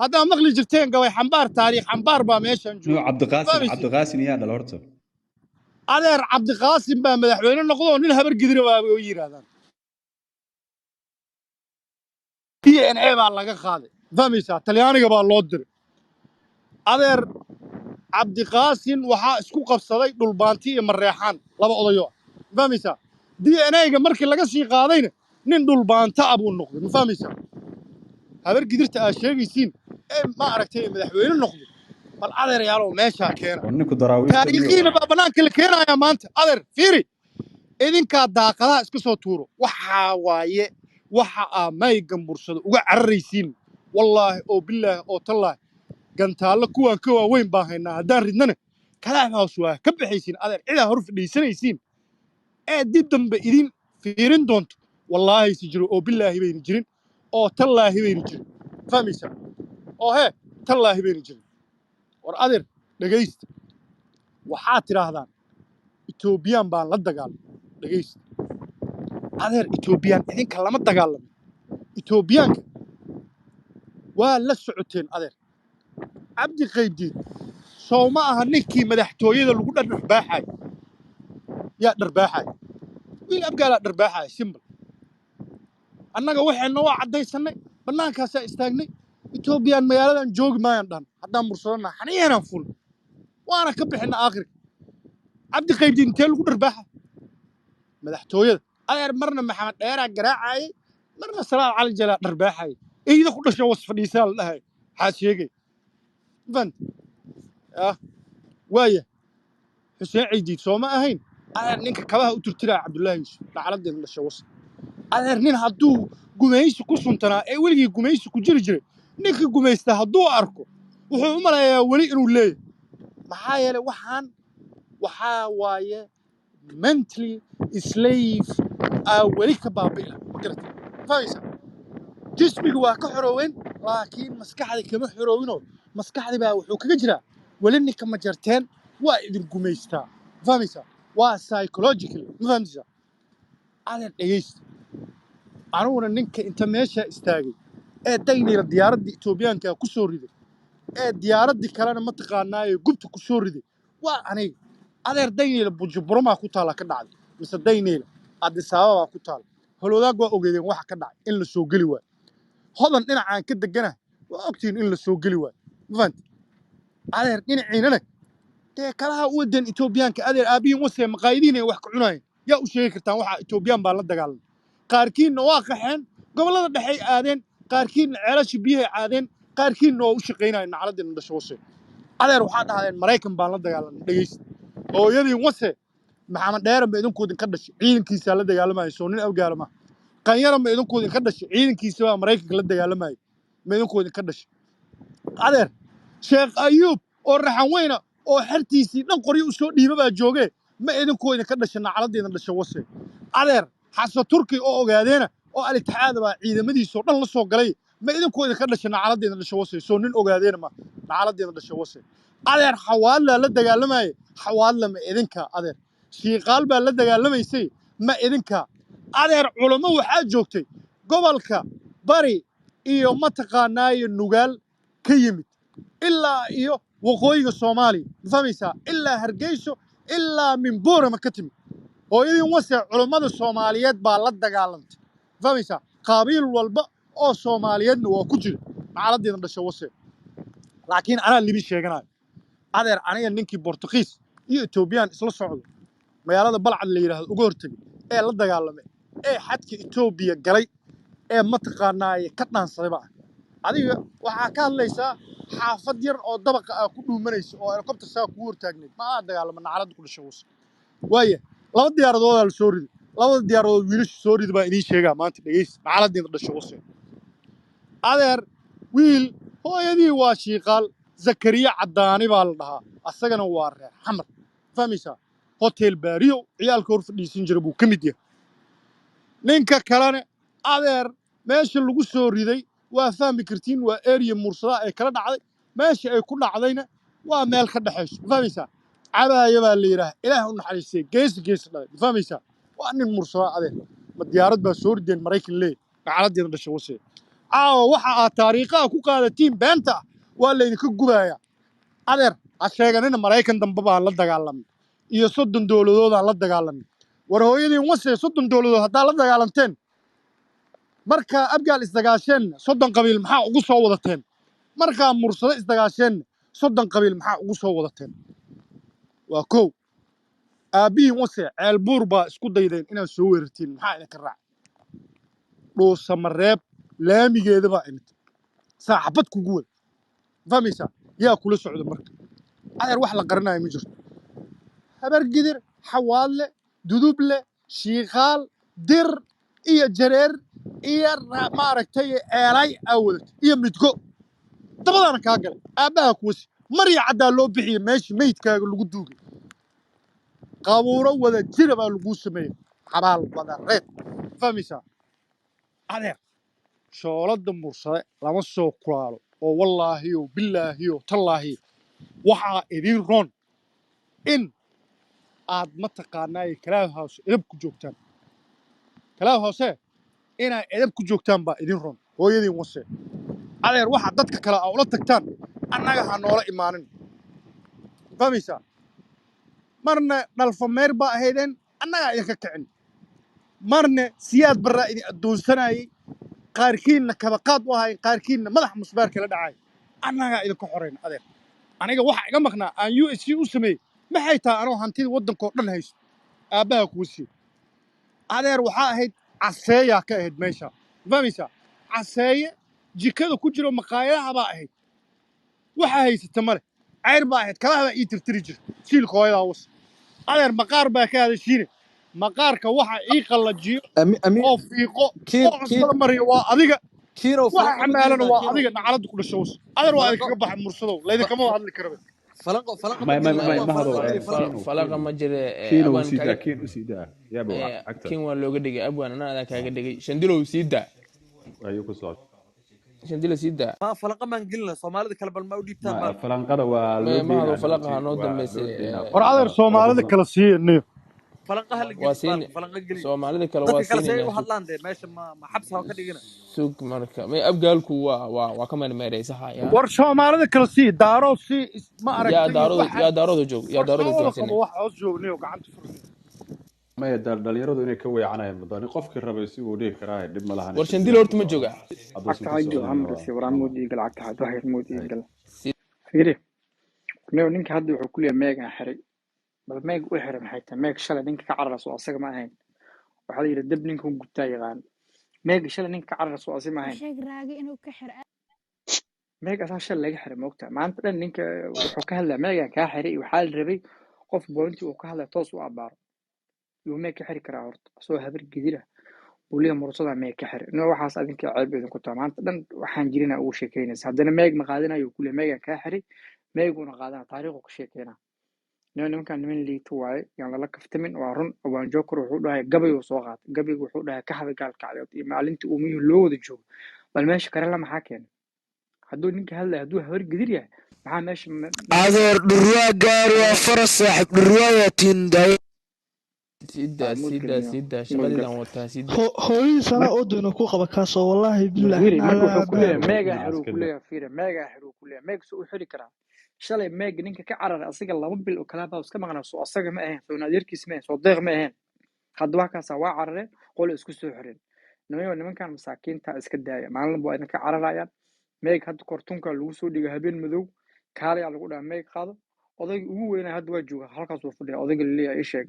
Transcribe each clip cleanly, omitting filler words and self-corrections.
هذا مقلي جرتين قوي حنبار تاريخ حنبار باميشان جو عبد القاسم يا دلورتو adeer cabdiqaasim baa madaxweyne noqdo nin habar gidira baa u yiraahdaan DNA baa laga qaaday fahmaysaa talyaaniga baa loo diray adeer cabdiqaasim waxaa isku qabsaday dhulbaanti iyo mareexaan laba odayo fahmaysaa DNA-ga markii laga sii qaadayna nin dhulbaanta ah buu noqday ma fahmaysaa habar gidirta aad sheegaysiin ee ma aragtay madaxweyne noqday bal adeer yaalow meeshaa keena ninku daraawiishta taariikhiina baa bannaanka la keenayaa maanta adeer fiiri idinkaa daaqadaha iska soo tuuro waxaa waaye waxa aa maygan bursado uga cararaysiin wallaahi oo bilaahi oo tallaahi gantaallo kuwaan ka waaweyn baan haynaa haddaan ridnana kalaam hoos waa ka baxaysiin adeer cidaa hor fadhiisanaysiin ee dib dambe idin fiirin doonto wallaahi si jiro oo bilaahi bayna jirin oo tallaahi bayna jirin fahmaysaa oo hee tallaahi bayna jirin war adeer dhegaysta waxaad tidhaahdaan etoobiyaan baan la dagaalamay dhegaysta adeer etoobiyaan idinka lama dagaalamin etoobiyaanka waa la socoteen adeer cabdi qaybdiin soo ma aha ninkii madaxtooyada lagu dharbaaxay yaa dharbaaxay wiil abgaalaa dharbaaxay simbal annaga waxayna waa caddaysanay bannaankaasaa istaagnay etoobiyaan magaaladan joogi maayaan dhan haddaan mursadana xaniyanaan ful waana ka bixina aakhirka cabdi qaybdiin intee lagu dharbaaxa madaxtooyada adeer marna maxamed dheeraa garaacayay marna salaad cali jalaa dharbaaxayay eyda ku dhasho was fadhiisaa la dhahay maxaa sheegay fant waaya xuseen ciidiid soo ma ahayn adeer ninka kabaha u turtiraya cabdullaahi yuusuf dhacaladeena dhasho was adeer nin hadduu gumaysi ku suntanaa ee weligii gumaysi ku jiri jiray ninka gumaysta hadduu arko wuxuu u malayaa weli inuu leeyahay maxaa yeelay waxaa waaye mentally slave weli ka baabi'ila magarata fahmaysaa jismiga waa ka xorooweyn laakiin maskaxda kama xoroowinoo maskaxda baa wuxuu kaga jiraa weli ninka ma jarteen waa idin gumaystaa fahmaysaa waa psychological ma fahmaysaa adeer dhegaysta aniguna ninka inta meeshaa istaagay ee daynayla diyaaraddii etoobiyaanka ku soo riday ee diyaaraddii kalena mataqaanaaye gubta ku soo riday waa aniga adeer daynayla bujuburumaa ku taala ka dhacday mise daynayla addisaababaa ku taala holwadaag waa ogeedeen waxa ka dhacay in la soo geli waayo hodan dhinacaan ka degana waa ogtihiin in la soo geli waayo ma fahanti adeer dhinaciinana dee kalaha u wadeen etoobiyaanka adeer aabbihiin wasee maqaayidiin ay wax ka cunaayeen yaa u sheegi kartaan waxa etoobiyaan baan la dagaalamay qaarkiinna waa qaxeen gobollada dhexey aadeen qaarkiinna ceelasha biyahay caadeen qaarkiinna waa u shaqaynayeen nacladdeena dhasho wase adeer waxaa dhahdeen maraykan baan la dagaalamay dhegaysta hooyadiin wase maxamed dheeran ba idinku idinka dhashay ciidankiisaa la dagaalamaya soo nin abgaala ma qanyaran ba idinku idinka dhashay ciidankiisa baa maraykanka la dagaalamaya ma idinku idinka dhashay adeer sheekh ayuub oo raxan weyna oo xertiisii dhan qoryo u soo dhiiba baa joogee ma idinku idinka dhashay nacladdeena dhasho wase adeer xasan turki oo ogaadeena oo alitixaada baa ciidamadiisoo dhan la soo galay ma idinku idinka dhashay nacladdeena dhasho wase soo nin ogaadeena ma nacladdeena dhasho wase adeer xawaadlaa la dagaalamaye xawaadla ma idinka adeer shiiqaal baa la dagaalamaysay ma idinka adeer culamo waxaa joogtay gobolka bari iyo mataqaanaayo nugaal ka yimid ilaa iyo waqooyiga soomaaliya ma fahmaysaa ilaa hargeyso ilaa minbuurama ka timid hooyadiin wase culummada soomaaliyeed baa la dagaalantay ma fahmaysaa qaabiil walba oo soomaaliyeedna waa ku jira nacladdeena dhasho wase laakiin anaa libi sheeganayo adeer aniga ninkii bortugiis iyo etoobiyaan isla socdo magaalada balcad la yidhaahdo uga hortegay ee la dagaalamay ee xadka etoobiya galay ee mataqaanaaye ka dhaansaday baa adiga waxaa ka hadlaysaa xaafad yar oo dabaqa ah ku dhuumanaysa oo helikobtar saa kugu hortaagneed ma aa dagaalama nacladda ku dhasho wase waaya laba diyaaradoodaa la soo riday labada diyaaradood wiilasha soo rida baa idiin sheegaa maanta dhegaysta nacladdeena dhasho wase adeer wiil hooyadii waa shiiqaal zakariya caddaani baa la dhahaa asagana waa reer xamar fahmaysaa hotel baariyo ciyaalka hor fadhiisin jira buu ka mid yahay ninka kalena adeer meesha lagu soo riday waa fahmi kartiin waa eriya mursadaa ay kala dhacday meesha ay ku dhacdayna waa meel ka dhexayso ma fahmaysaa cabaaya baa la yidhaah ilaah u naxariistay geesi dhalay ma fahmaysaa waa nin mursadaa adeer ma diyaarad baa soo rideen maraykan leey nacladdeena dhasho wase waxa aad taariikhaha ku qaadatiin beenta waa laydinka gubayaa adeer ha sheeganina maraykan dambe baan la dagaalamay iyo 30 dowladoodaan la dagaalamay war hooyadiin wase 30 dowladood haddaa la dagaalanteen markaa abgaal isdagaasheen 30 qabiil maxaa ugu soo wadateen markaa mursado isdagaasheen 30 qabiil maxaa ugu soo wadateen waa kow aabbihiin wase ceelbuur baa isku daydeen inaad soo weerartiin maxaa idinka raac dhuusamareeb laamigeeda baa imid saaxabad kugu wada fahmaysaa yaa kula socda marka adeer wax la qarinayo ma jirto habar gidir xawaadle duduble shiikaal dir iyo jareer iyo maaragtay eelay aawad iyo midgo dabadana kaa galay aabbaha kuwasi marya caddaa loo bixiyey meeshii meydkaaga lagu duugay qabuuro wada jira baa laguu sameeyey xabaal wadareed fahmaysaa adeer shoolada mursade lama soo kulaalo oo wallaahiyo billaahiyo tallaahi waxaa idiin roon in aad mataqaanaaye Club House edab ku joogtaan Club House inaa edab ku joogtaan baa idiin roon hooyadiin wase adeer waxa dadka kale aa ula tagtaan annaga ha noola imaanin fahmaysaa marna dhalfameer baa ahaydeen annagaa idinka kicin marna siyaad barraa idin addoonsanayey qaarkiinna kabaqaad u ahay qaarkiinna madax musbaarka la dhacay annagaa idinka xorayn adeer aniga waxa iga maqnaa aan USC u sameeyey maxay tahay anoo hantida waddankoo dhan haysto aabbaha kuwa siiye adeer waxaa ahayd caseeyaa ka ahayd meesha fahmaysaa caseeye jikada ku jiro maqaayadaha baa ahayd waxaa haysata male cayr baa ahayd kalaha baa ii tirtiri jirta siilka hooyadaa was adeer maqaar baa ka hadashiine maqaarka waxa ii qallajiyo oo fiiqo oo cusbada mariyo waa adiga waxa xamaalana waa adiga nacalada ku dhasho was adeer waa idinkaga baxay mursadow laydinkama wada hadli karaba فلقة ما جرى كينو أبوان وسيدا كاجا كين وسيدا يا ابو عكتر كين ولا لو قدي أبوان أنا هذا كاجا دقي شندلو سيدا ايوه صوت شندلو سيدا ما فلقة ما نقلنا صومالي كلب المودي بتاع ما ما فلانقada waa ما هذا فلقة هنودم بس war adeer soomaalida kala siiyeeniyo فلقة اللي قلت واسين فلقة قلي سومالida kala dadka kale waasiin say u inaa hadlaan de meesha ma xabsaha ka dhigina suuq marka may abgaalku waa ka meereysaha yaa war soomaalida kala sii daaro si ma aragtay yaa daarooda joog yaa daarooda joogsan joogsan wax hoos joogniyo gacanta furmi ma yadal dhalinyaradu inay ka weecanayaan mudane qofkii rabay si uu dhigi karaa dib ma lahan war shandil horta ma jooga حتى عمرو سيوران مودي قال عكا حد واحد مودي قال فيري كنيو نينك هادو وحو كليا ميغا حري بل ميغ u xiran xayta meeg shalay ninka ka cararaso asaga ma ahayn waxa la yiri dib ninka uu gubtaa yaqaan meeg shalay ninka ka cararaso asaga ma ahayn sheeg raagi inuu ka xir meeg asaa shalay laga xiray moogta maanta dhan ninka wuxuu ka hadlaa meega ka xiray waxa la rabay qof boonti uu ka hadlaa toos u abaaro iyo meeg ka xiri karaa horta soo habar gidira وليه مرصدا ما يكحر إنه واحد أذن كعيب إذا كنت عمانت دن وحن جرينا أول شيء كينا هذا ما يج مقادنا يقول ما يج كحري ما يكون قادنا طريقه كشيء كينا إنه ممكن من اللي توعي يعني لك فتمن وعرن وان جوكر وحودها قبي وصوغات قبي وحودها كحف قال كعيب ما علنت أمي اللود الجو بل ماشي كرلا ما حكينا هدول نك هلا هدول هور قدير يعني مع ماشي هذا الرواية قال وفرس صاحب الرواية تنداي سيدا شغلي وتا سيدا هوي سنة أودنا كوخة بكاسو والله بالله مركو كلها ميجا حلو كلها فيرة ميجا حلو كلها ميج سوء حري كرا شلي ميج نينك كعرر أصيغ الله مبل وكلابها وسكما غنا سو أصيغ ما أهين سو نادير كيسمين سو ضيغ ما أهين خدوها كاسا وا عرر قول اسكو سو حرين نميو نمن كان مساكين تا اسك دايا مالن بو إنك عررايان ميج هاد كورتونكا لو سو ديغا هبين مدو كالي على قودا ميج قادو odayg ugu weynaa hadda waa jooga halkaas uu fadhiya odayga liliya ii sheeg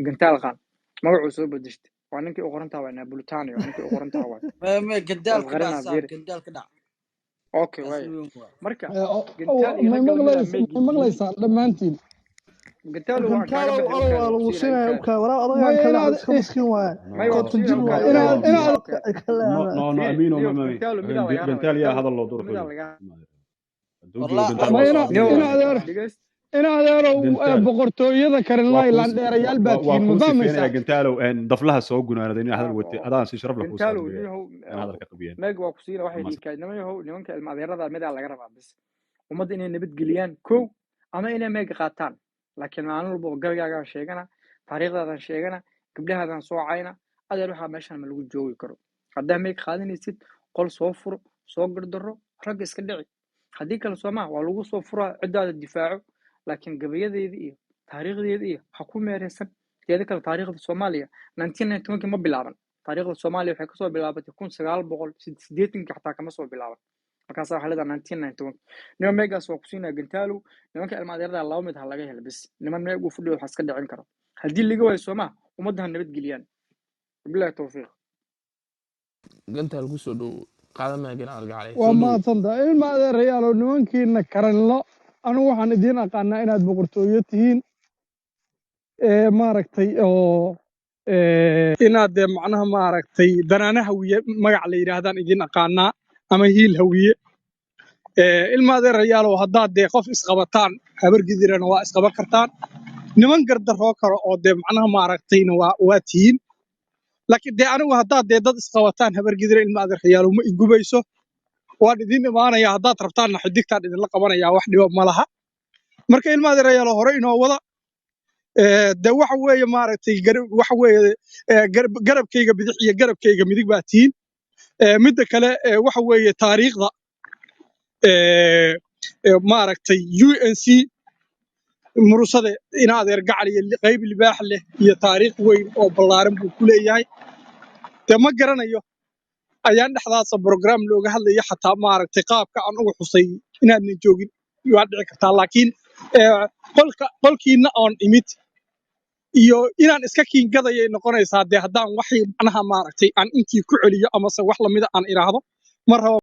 gantaal qaan magacuu soo bedeshtay waa ninkii u qoran tahay waa Napolitano ninkii u qoran tahay waa ما قدال كذا صار قدال كذا okay way marka gantaal iyo ma maqlaysaan dhammaantiin gantaal waa kaaga waa lagu sinaya ka waraa odagaan kale aan iska miskiin waay konton jir waay no amino ma gantaal yaa hadal loo durko ina adeero boqortooyada Caroline land dheerayaal baa tiin mudaamaysa gantaalo daflaha soo gunaanada in hadal watay adaan si sharaf leh ku soo hadalka qabiyeen meeg waa ku siina waxay dhiikaynayo nimanka ilmaadeerada mid laga rabaa bis umada inay nabad geliyaan koow ama inay meeg qaataan laakiin maalin walba galgaaga sheegana taariikhdaadan sheegana gabdhahaadan soo cayna adeer waxa meeshan ma lagu joogi karo hadaa meeg qaadanaysid qol soo furo soo gardaro ragga iska dhici haddii kale soomaa waa lagu soo furaa ciddaada difaaco laakiin gabayadeeda iyo taariikhdeeda iyo ha ku meereysan teeda kale taariikhda soomaaliya 1991 ma bilaaban taariikhda soomaaliya waxay kasoo bilaabatay 1980 xataa kama soo bilaaban markaas waxaa leedahay 1991 niman meegaas waa kusiinaa gantaalow nimanka ilmaadeerada laba mid ha laga helo bis niman meeg uu fadhiyo wax iska dhicin karo haddii laga waayo soomaa ummadda nabad geliyaan billahi tawfiiq gantaal ku soo dhow qaadama gana argacay waa maadsantahay ilma adeerayaalow nimankiina karanlo anigu waxaan idiin aqaanaa inaad boqortooyo tihiin maaragtay oo inaad dee macnaha maaragtay danaana hawiye magac la yidhaahdaan idiin aqaanaa ama hiil hawiye ilma adeerayaalow haddaad dee qof isqabataan habargidirana waa isqaban kartaan niman gardaroo kale oo dee macnaha maaragtayna waa tihiin laakiin dee anigu haddaad dee dad isqabataan habargidira ilma adeerayaalow ma igubayso waan idin imaanayaa haddaad rabtaanna xidigtaan idinla qabanayaa wax dhibo ma laha marka ilma adeerayaalow hore inoo wada de waxa weeye maaragtay waxa weeye garabkayga bidix iyo garabkayga midig baa tihiin midda kale waxa weeye taariikhda maaragtay UNC murusade in adeer gacal iyo qayb libaax leh iyo taariikh weyn oo ballaaran buu ku leeyahay dee ma garanayo ayaan dhexdaasa program looga hadlaya xataa maaragtay qaabka aan uga xusay inaadna joogin waa dhici kartaa laakiin qolkiina oon imid iyo inaan iska kiingadayay noqonaysaa dee haddaan waxay macnaha maaragtay aan intii ku celiyo amase wax lamida aan idhaahdo ma rabo